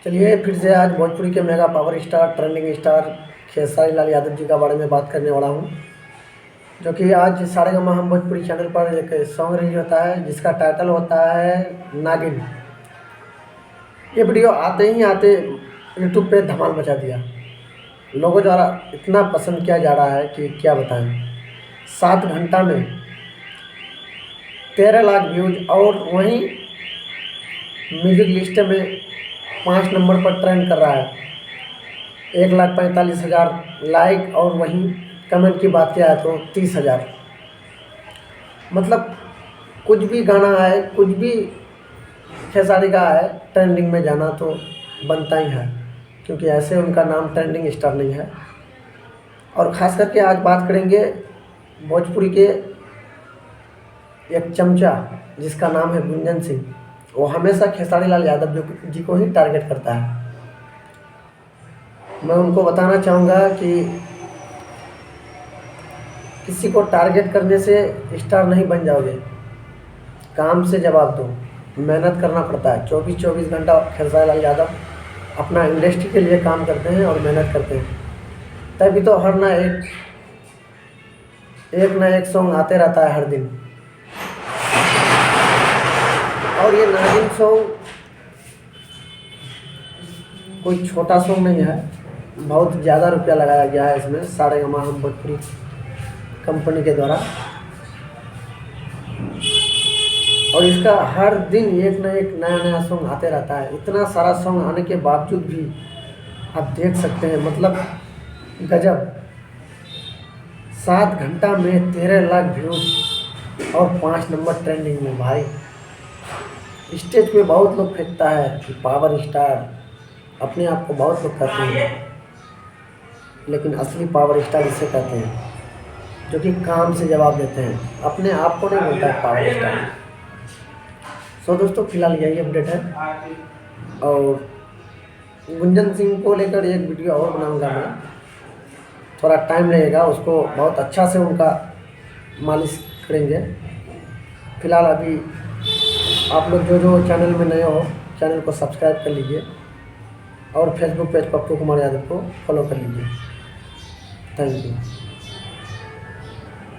चलिए फिर से आज भोजपुरी के mega power star trending star Khesari Lal Yadav ji के बारे में बात करने वाला हूँ। जो कि आज सारेगामा हम भोजपुरी चैनल पर एक सॉन्ग रिलीज होता है जिसका टाइटल होता है नागिन। ये वीडियो आते ही आते यूट्यूब पे धमाल मचा दिया। लोगों द्वारा इतना पसंद किया जा रहा है कि क्या बताएं। 7 घंटा में 13 लाख व्यूज और वहीं म्यूजिक लिस्ट में 5 नंबर पर ट्रेंड कर रहा है। 1,45,000 लाइक और वहीं कमेंट की बात किया है तो 30,000। मतलब कुछ भी गाना है, कुछ भी खेसारी का है, ट्रेंडिंग में जाना तो बनता ही है, क्योंकि ऐसे उनका नाम ट्रेंडिंग स्टार नहीं है। और ख़ास करके आज बात करेंगे भोजपुरी के एक चमचा जिसका नाम है गुंजन सिंह। वो हमेशा खेसारी लाल यादव जी को ही टारगेट करता है। मैं उनको बताना चाहूँगा कि किसी को टारगेट करने से स्टार नहीं बन जाओगे। काम से जवाब दो, मेहनत करना पड़ता है। 24-24 घंटा खेसारी लाल यादव अपना इंडस्ट्री के लिए काम करते हैं और मेहनत करते हैं, तभी तो हर ना एक सॉन्ग आते रहता है हर दिन। और ये नागिन सॉन्ग कोई छोटा सॉन्ग नहीं है, बहुत ज़्यादा रुपया लगाया गया है इसमें सारेगामा हम भोजपुरी कंपनी के द्वारा। और इसका हर दिन एक न एक नया सॉन्ग आते रहता है। इतना सारा सॉन्ग आने के बावजूद भी आप देख सकते हैं, मतलब गजब। 7 घंटा में 13 लाख व्यूज और 5 नंबर ट्रेंडिंग में। भाई स्टेज पे बहुत लोग फेंकता है कि पावर स्टार, अपने आप को बहुत लोग कहते हैं, लेकिन असली पावर स्टार इसे कहते हैं जो कि काम से जवाब देते हैं। अपने आप को नहीं बोलता है पावर स्टार। सो दोस्तों, फिलहाल यही अपडेट है। और गुंजन सिंह को लेकर एक वीडियो और बनाऊंगा मैं, थोड़ा टाइम लगेगा, उसको बहुत अच्छा से उनका मालिश करेंगे। फिलहाल अभी आप लोग जो चैनल में नए हो, चैनल को सब्सक्राइब कर लीजिए और फेसबुक पेज पप्पू कुमार यादव को फॉलो कर लीजिए। Thank you.